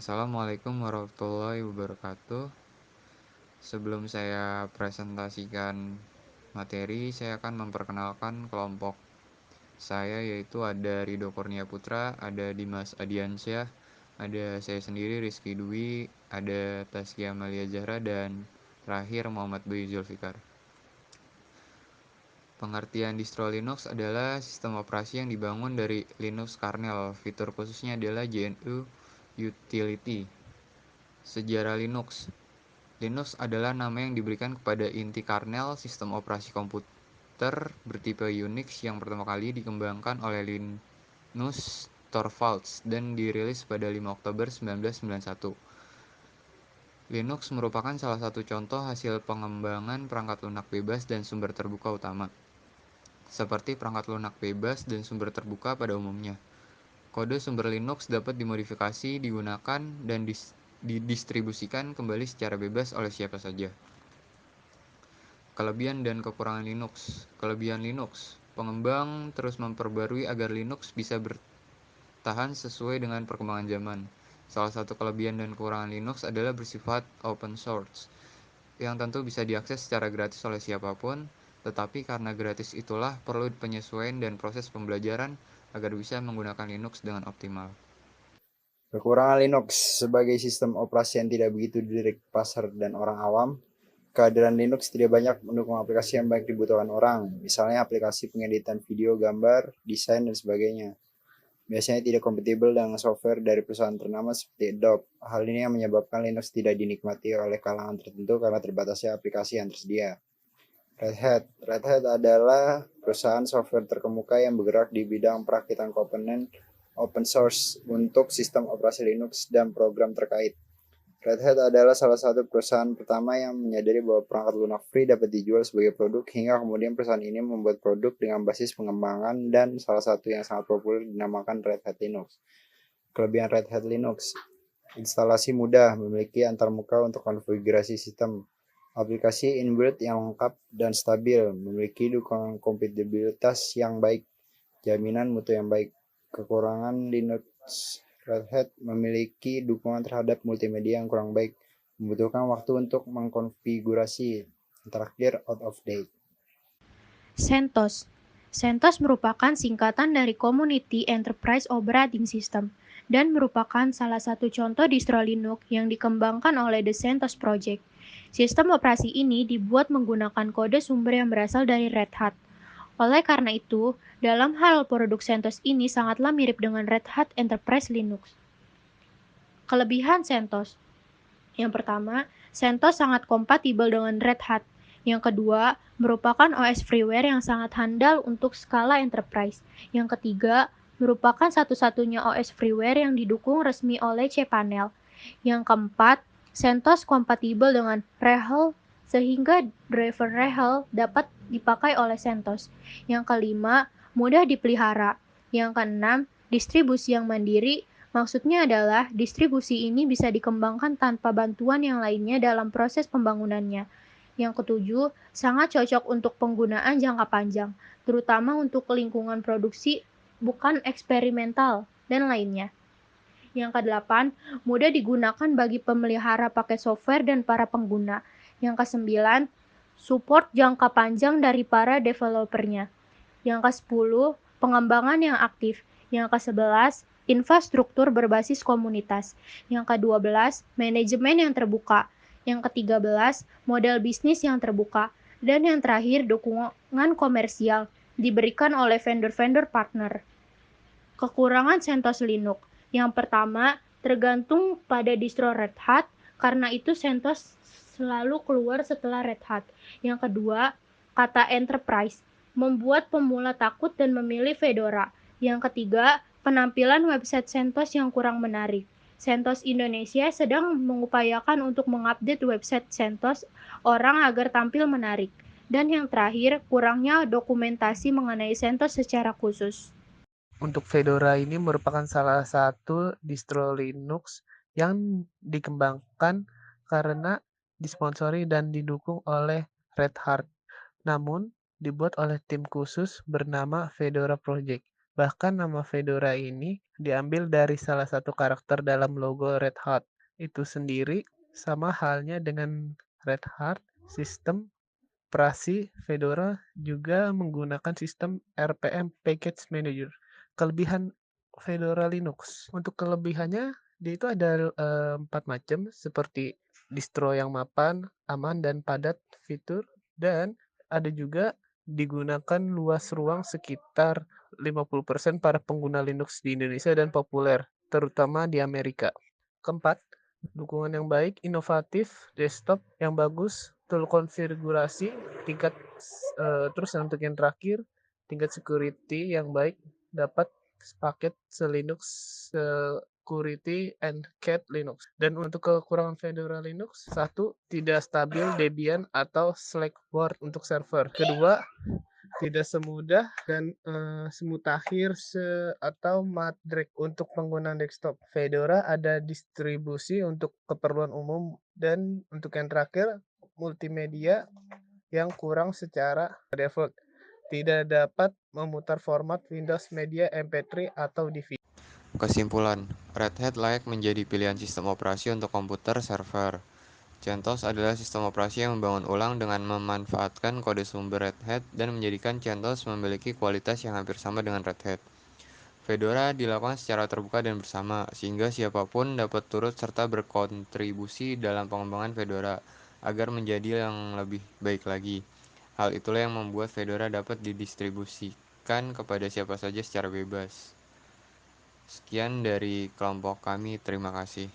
Assalamualaikum warahmatullahi wabarakatuh. Sebelum saya presentasikan materi, saya akan memperkenalkan kelompok saya, yaitu ada Rido Kurnia Putra, ada Dimas Adiansyah, ada saya sendiri Rizky Dwi, ada Taskia Amalia Zahra, dan terakhir Muhammad Bayu Zulfikar. Pengertian distro Linux adalah sistem operasi yang dibangun dari Linux kernel. Fitur khususnya adalah GNU Utility. Sejarah Linux. Linux adalah nama yang diberikan kepada inti kernel sistem operasi komputer bertipe Unix yang pertama kali dikembangkan oleh Linus Torvalds dan dirilis pada 5 Oktober 1991. Linux merupakan salah satu contoh hasil pengembangan perangkat lunak bebas dan sumber terbuka utama, seperti perangkat lunak bebas dan sumber terbuka pada umumnya. Kode sumber Linux dapat dimodifikasi, digunakan, dan didistribusikan kembali secara bebas oleh siapa saja. Kelebihan dan kekurangan Linux. Kelebihan Linux. Pengembang terus memperbarui agar Linux bisa bertahan sesuai dengan perkembangan zaman. Salah satu kelebihan dan kekurangan Linux adalah bersifat open source, yang tentu bisa diakses secara gratis oleh siapapun, tetapi karena gratis itulah perlu penyesuaian dan proses pembelajaran agar bisa menggunakan Linux dengan optimal. Kekurangan Linux sebagai sistem operasi yang tidak begitu dilirik pasar dan orang awam, kehadiran Linux tidak banyak mendukung aplikasi yang banyak dibutuhkan orang, misalnya aplikasi pengeditan video, gambar, desain, dan sebagainya. Biasanya tidak kompatibel dengan software dari perusahaan ternama seperti Adobe. Hal ini yang menyebabkan Linux tidak dinikmati oleh kalangan tertentu karena terbatasnya aplikasi yang tersedia. Red Hat. Red Hat adalah perusahaan software terkemuka yang bergerak di bidang perakitan komponen open source untuk sistem operasi Linux dan program terkait. Red Hat adalah salah satu perusahaan pertama yang menyadari bahwa perangkat lunak free dapat dijual sebagai produk, hingga kemudian perusahaan ini membuat produk dengan basis pengembangan dan salah satu yang sangat populer dinamakan Red Hat Linux. Kelebihan Red Hat Linux: instalasi mudah, memiliki antarmuka untuk konfigurasi sistem, aplikasi inbuilt yang lengkap dan stabil, memiliki dukungan kompatibilitas yang baik, jaminan mutu yang baik. Kekurangan Linux: Red Hat memiliki dukungan terhadap multimedia yang kurang baik, membutuhkan waktu untuk mengkonfigurasi. Terakhir, out of date. CentOS. CentOS merupakan singkatan dari Community Enterprise Operating System dan merupakan salah satu contoh distro Linux yang dikembangkan oleh The CentOS Project. Sistem operasi ini dibuat menggunakan kode sumber yang berasal dari Red Hat. Oleh karena itu, dalam hal produk CentOS ini sangatlah mirip dengan Red Hat Enterprise Linux. Kelebihan CentOS. Yang pertama, CentOS sangat kompatibel dengan Red Hat. Yang kedua, merupakan OS freeware yang sangat handal untuk skala enterprise. Yang ketiga, merupakan satu-satunya OS freeware yang didukung resmi oleh cPanel. Yang keempat, CentOS kompatibel dengan RHEL sehingga driver RHEL dapat dipakai oleh CentOS. Yang kelima, mudah dipelihara. Yang keenam, distribusi yang mandiri. Maksudnya adalah distribusi ini bisa dikembangkan tanpa bantuan yang lainnya dalam proses pembangunannya. Yang ketujuh, sangat cocok untuk penggunaan jangka panjang, terutama untuk lingkungan produksi bukan eksperimental dan lainnya. Yang kedelapan, mudah digunakan bagi pemelihara paket software dan para pengguna. Yang kesembilan, support jangka panjang dari para developernya. Yang ke-10, pengembangan yang aktif. Yang ke-11, infrastruktur berbasis komunitas. Yang ke-12, manajemen yang terbuka. Yang ke-13, model bisnis yang terbuka. Dan yang terakhir, dukungan komersial diberikan oleh vendor-vendor partner. Kekurangan CentOS Linux. Yang pertama, tergantung pada distro Red Hat, karena itu CentOS selalu keluar setelah Red Hat. Yang kedua, kata enterprise membuat pemula takut dan memilih Fedora. Yang ketiga, penampilan website CentOS yang kurang menarik. CentOS Indonesia sedang mengupayakan untuk mengupdate website CentOS orang agar tampil menarik. Dan yang terakhir, kurangnya dokumentasi mengenai CentOS secara khusus. Untuk Fedora ini merupakan salah satu distro Linux yang dikembangkan karena disponsori dan didukung oleh Red Hat, namun dibuat oleh tim khusus bernama Fedora Project. Bahkan nama Fedora ini diambil dari salah satu karakter dalam logo Red Hat. Itu sendiri sama halnya dengan Red Hat, sistem operasi Fedora juga menggunakan sistem RPM Package Manager. Kelebihan Fedora Linux. Untuk kelebihannya, dia itu ada 4 macam seperti distro yang mapan, aman dan padat fitur, dan ada juga digunakan luas ruang sekitar 50% para pengguna Linux di Indonesia dan populer, terutama di Amerika. Keempat, dukungan yang baik, inovatif, desktop yang bagus, tool konfigurasi, tingkat terus untuk yang terakhir, tingkat security yang baik, dapat paket Linux Security and Cat Linux. Dan untuk kekurangan Fedora Linux, satu, tidak stabil Debian atau Slackware untuk server. Kedua, tidak semudah dan semutakhir atau Mandrake untuk penggunaan desktop. Fedora ada distribusi untuk keperluan umum dan untuk yang terakhir multimedia yang kurang secara default. Tidak dapat memutar format Windows Media MP3 atau DVD. Kesimpulan, Red Hat layak menjadi pilihan sistem operasi untuk komputer server. CentOS adalah sistem operasi yang membangun ulang dengan memanfaatkan kode sumber Red Hat dan menjadikan CentOS memiliki kualitas yang hampir sama dengan Red Hat. Fedora dilakukan secara terbuka dan bersama, sehingga siapapun dapat turut serta berkontribusi dalam pengembangan Fedora agar menjadi yang lebih baik lagi. Hal itulah yang membuat Fedora dapat didistribusikan kepada siapa saja secara bebas. Sekian dari kelompok kami, terima kasih.